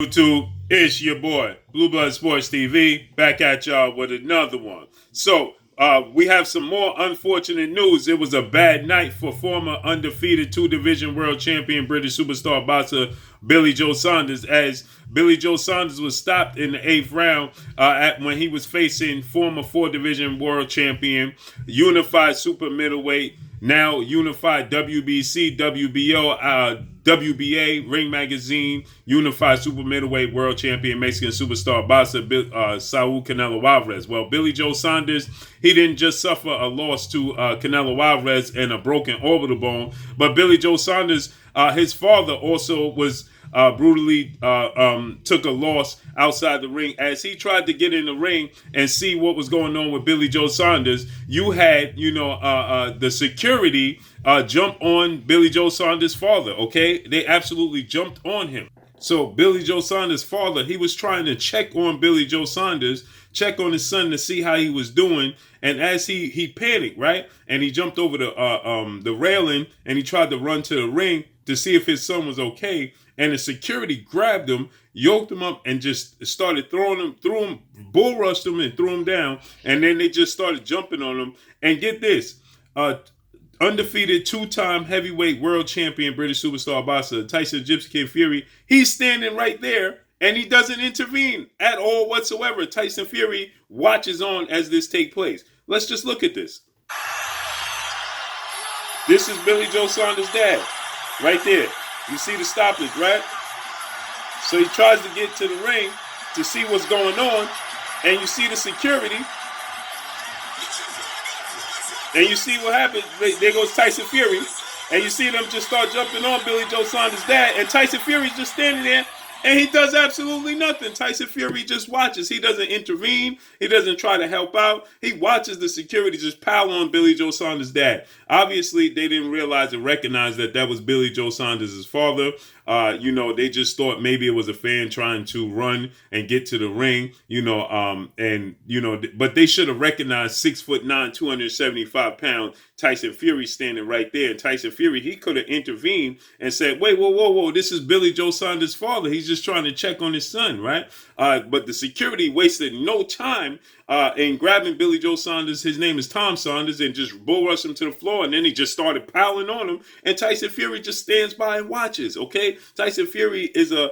YouTube, it's your boy, Blue Blood Sports TV, back at y'all with another one. So, we have some more unfortunate news. It was a bad night for former undefeated two-division world champion British superstar boxer Billy Joe Saunders, as Billy Joe Saunders was stopped in the eighth round when he was facing former four-division world champion, unified super middleweight, now unified WBC, WBO, WBA, Ring Magazine, unified super middleweight world champion, Mexican superstar boxer Saul Canelo Alvarez. Well, Billy Joe Saunders, he didn't just suffer a loss to Canelo Alvarez and a broken orbital bone, but Billy Joe Saunders, his father also was brutally took a loss outside the ring. As he tried to get in the ring and see what was going on with Billy Joe Saunders, you had, the security jump on Billy Joe Saunders' father, okay? They absolutely jumped on him. So Billy Joe Saunders' father, he was trying to check on Billy Joe Saunders, check on his son to see how he was doing. And as he panicked, right? And he jumped over the railing and he tried to run to the ring to see if his son was okay. And the security grabbed him, yoked him up, and just started throwing him, bull rushed him and threw him down. And then they just started jumping on him. And get this, undefeated two-time heavyweight world champion British superstar boxer Tyson Gypsy Kid Fury, he's standing right there and he doesn't intervene at all whatsoever. Tyson Fury watches on as this takes place. Let's just look at this. This is Billy Joe Saunders' dad right there. You see the stoppage, right? So he tries to get to the ring to see what's going on, and you see the security, and you see what happens. There goes Tyson Fury, and you see them just start jumping on Billy Joe Saunders' dad, and Tyson Fury's just standing there, and he does absolutely nothing. Tyson Fury just watches. He doesn't intervene. He doesn't try to help out. He watches the security just pile on Billy Joe Saunders' dad. Obviously, they didn't realize and recognize that that was Billy Joe Saunders' father. They just thought maybe it was a fan trying to run and get to the ring, but they should have recognized 6'9", 275-pound Tyson Fury standing right there. And Tyson Fury, he could have intervened and said, wait, whoa, this is Billy Joe Saunders' father. He's just trying to check on his son, right? But the security wasted no time in grabbing Billy Joe Saunders. His name is Tom Saunders, and just bull rushed him to the floor. And then he just started piling on him. And Tyson Fury just stands by and watches. Okay, Tyson Fury is a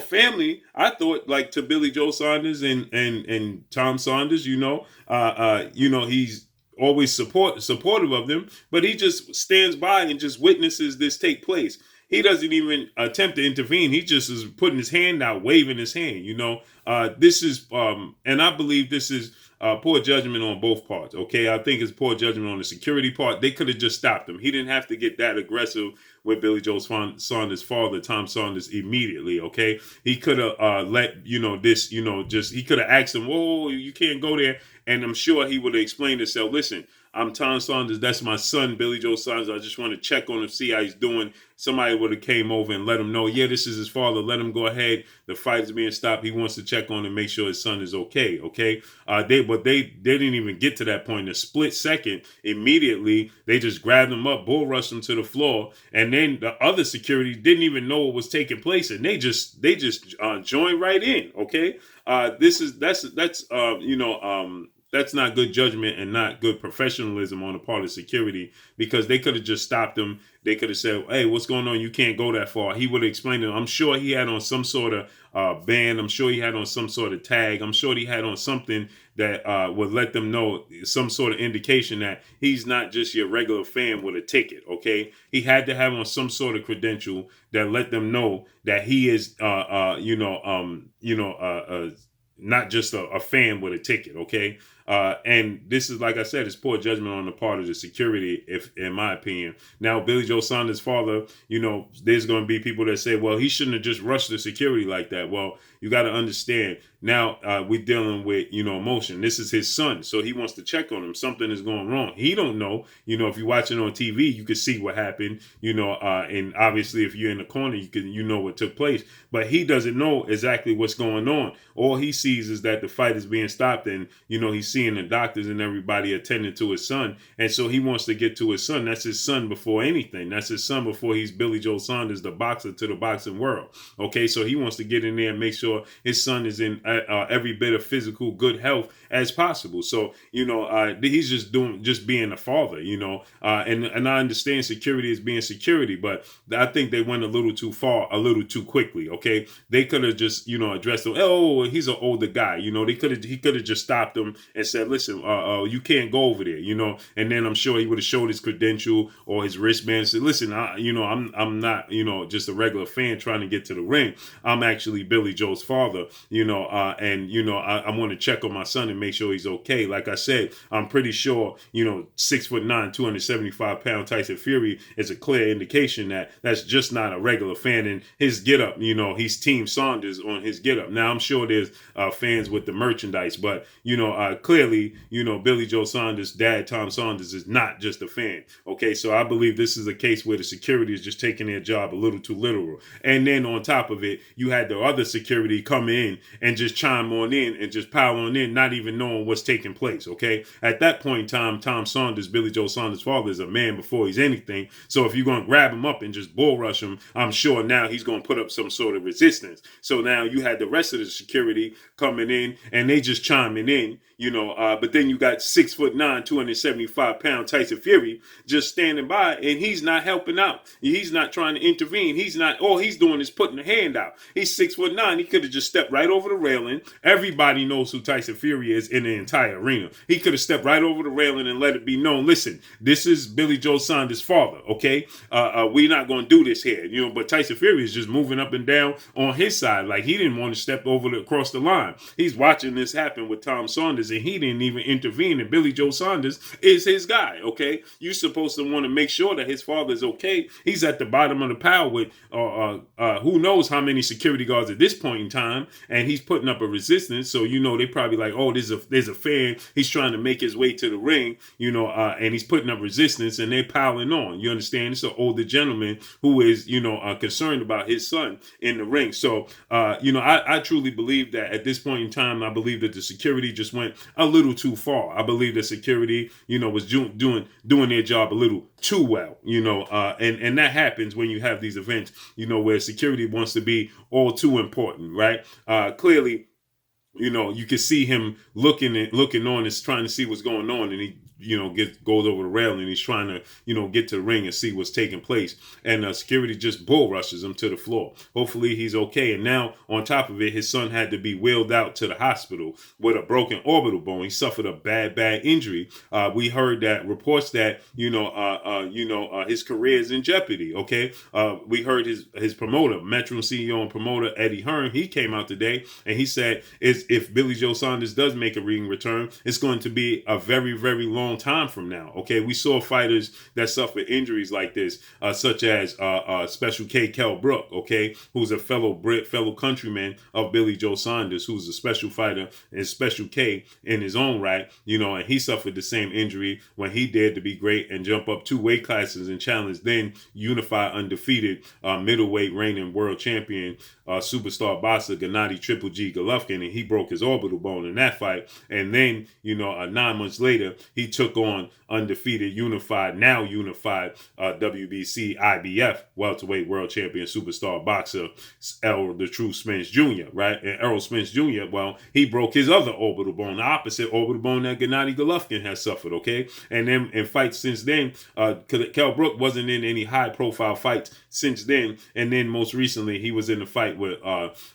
family. I thought, like, to Billy Joe Saunders and Tom Saunders. He's always supportive of them, but he just stands by and just witnesses this take place. He doesn't even attempt to intervene. He just is putting his hand out, waving his hand. This is, and I believe this is poor judgment on both parts. Okay, I think it's poor judgment on the security part. They could have just stopped him. He didn't have to get that aggressive with Billy Joe Saunders' father, Tom Saunders, immediately. Okay, he could have he could have asked him, "Whoa, you can't go there." And I'm sure he would have explained himself. Listen, I'm Tom Saunders. That's my son, Billy Joe Saunders. I just want to check on him, see how he's doing. Somebody would have came over and let him know, yeah, this is his father. Let him go ahead. The fight is being stopped. He wants to check on and make sure his son is okay. Okay. They didn't even get to that point. In a split second, immediately, they just grabbed him up, bull rushed him to the floor. And then the other security didn't even know what was taking place. And they just joined right in. Okay. That's not good judgment and not good professionalism on the part of security, because they could have just stopped him. They could have said, hey, what's going on? You can't go that far. He would have explained it. I'm sure he had on some sort of band. I'm sure he had on some sort of tag. I'm sure he had on something that would let them know, some sort of indication that he's not just your regular fan with a ticket, okay? He had to have on some sort of credential that let them know that he is, not just a fan with a ticket, okay? And this is, like I said, it's poor judgment on the part of the security, if in my opinion. Now, Billy Joe Saunders' father, there's going to be people that say, well, he shouldn't have just rushed the security like that. Well, you got to understand, now we're dealing with, emotion. This is his son, so he wants to check on him. Something is going wrong. He don't know. If you're watching on TV, you can see what happened, and obviously if you're in the corner, you know what took place. But he doesn't know exactly what's going on. All he sees sees is that the fight is being stopped, and he's seeing the doctors and everybody attending to his son, and so he wants to get to his son. That's his son before anything. That's his son before he's Billy Joe Saunders, the boxer to the boxing world. Okay, so he wants to get in there and make sure his son is in every bit of physical good health as possible. So he's just being a father. And I understand security is being security, but I think they went a little too far, a little too quickly. Okay, they could have just addressed him. Oh, he's an older guy. He could have just stopped him and said, listen, you can't go over there. And then I'm sure he would have showed his credential or his wristband and said, listen, I'm not just a regular fan trying to get to the ring. I'm actually Billy Joe's father. I want to check on my son and make sure he's okay. Like I said, I'm pretty sure 6'9", 275-pound Tyson Fury is a clear indication that that's just not a regular fan. And his getup, he's Team Saunders on his getup. Now I'm sure there's fans with the merchandise, but clearly Billy Joe Saunders' dad, Tom Saunders, is not just a fan. Okay, so I believe this is a case where the security is just taking their job a little too literal. And then on top of it, you had the other security come in and just chime on in and just pile on in, not even knowing what's taking place. Okay, at that point in time, Tom Saunders, Billy Joe Saunders' father, is a man before he's anything. So if you're going to grab him up and just bull rush him, I'm sure now he's going to put up some sort of resistance. So now you had the rest of the security coming in and they just chiming in, but then you got 6'9", 275-pound Tyson Fury just standing by, and he's not helping out. He's not trying to intervene. All he's doing is putting a hand out. He's 6'9". He could have just stepped right over the railing. Everybody knows who Tyson Fury is in the entire arena. He could have stepped right over the railing and let it be known, listen, this is Billy Joe Saunders' father, okay? We're not going to do this here, but Tyson Fury is just moving up and down on his side. Like, he didn't want to step across the line. He's watching this happen with Tom Saunders, and he didn't even intervene, and Billy Joe Saunders is his guy, okay? You're supposed to want to make sure that his father's okay. He's at the bottom of the pile with who knows how many security guards at this point in time, and he's putting up a resistance, so they probably like, oh, there's a fan, he's trying to make his way to the ring, and he's putting up resistance, and they're piling on. You understand? It's an older gentleman who is, concerned about his son in the ring. So, I truly believe that at this point in time, I believe that the security just went a little too far. I believe the security, was doing their job a little too well, and that happens when you have these events, where security wants to be all too important, right? Clearly, you can see him looking on and trying to see what's going on, and he goes over the rail and he's trying to get to the ring and see what's taking place, and security just bull rushes him to the floor. Hopefully he's okay. And now on top of it, his son had to be wheeled out to the hospital with a broken orbital bone. He suffered a bad injury. We heard that reports that his career is in jeopardy. Okay, we heard his promoter, Metro CEO and promoter Eddie Hearn, he came out today and he said if Billy Joe Saunders does make a ring return, it's going to be a very, very long time from now. Okay, we saw fighters that suffer injuries like this, such as Special K Kell Brook, okay, who's a fellow countryman of Billy Joe Saunders, who's a special fighter and Special K in his own right, and he suffered the same injury when he dared to be great and jump up 2 weight classes and challenge then unified undefeated middleweight reigning world champion superstar boxer Gennady Triple G Golovkin, and he broke his orbital bone in that fight. And then 9 months later, he took on undefeated unified WBC IBF welterweight world champion superstar boxer Errol the True Spence Jr., right? And Errol Spence Jr., well, he broke his other orbital bone, the opposite orbital bone that Gennady Golovkin has suffered, okay? And then in fights since then, Kell Brook wasn't in any high profile fights since then. And then most recently, he was in the fight with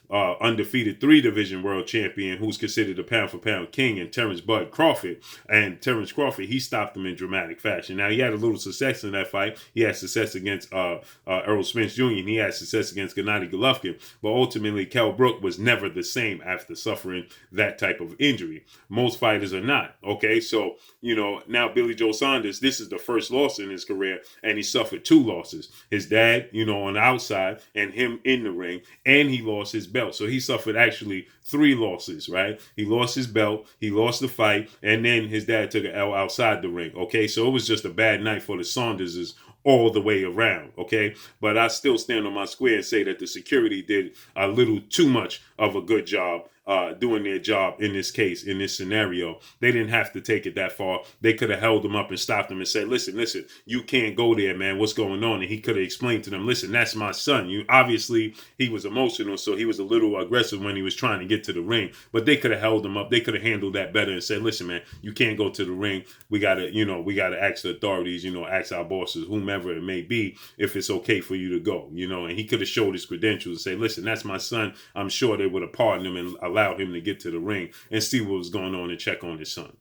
undefeated 3-division world champion who's considered a pound for pound king, and Terrence Bud Crawford. And Terrence Crawford, he stopped him in dramatic fashion. Now, he had a little success in that fight. He had success against Errol Spence Jr., and he had success against Gennady Golovkin. But ultimately, Kell Brook was never the same after suffering that type of injury. Most fighters are not. Okay, so, now Billy Joe Saunders, this is the first loss in his career, and he suffered 2 losses. His dad, on the outside, and him in the ring, and he lost his belt. So he suffered actually 3 losses, right? He lost his belt, he lost the fight, and then his dad took an L outside the ring. Okay, so it was just a bad night for the Saunderses all the way around, okay? But I still stand on my square and say that the security did a little too much of a good job doing their job in this case, in this scenario. They didn't have to take it that far. They could have held him up and stopped him and said, listen, you can't go there, man. What's going on? And he could have explained to them, listen, that's my son. Obviously, he was emotional, so he was a little aggressive when he was trying to get to the ring. But they could have held him up. They could have handled that better and said, listen, man, you can't go to the ring. We got to ask the authorities, ask our bosses, whomever it may be, if it's okay for you to go, and he could have showed his credentials and say, listen, that's my son. I'm sure they would have pardoned him and allowed him to get to the ring and see what was going on and check on his son.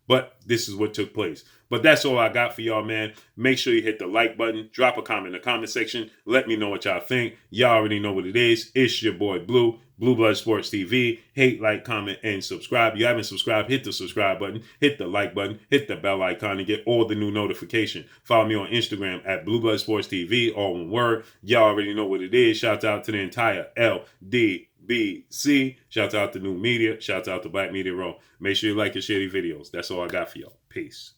But this is what took place. But that's all I got for y'all, man. Make sure you hit the like button. Drop a comment in the comment section. Let me know what y'all think. Y'all already know what it is. It's your boy Blue, Blue Blood Sports TV. Hate, like, comment, and subscribe. If you haven't subscribed, hit the subscribe button. Hit the like button. Hit the bell icon to get all the new notifications. Follow me on Instagram at Blue Blood Sports TV, all one word. Y'all already know what it is. Shout out to the entire LDBC. Shout out to New Media. Shout out to Black Media Row. Make sure you like and share these videos. That's all I got for y'all. Peace.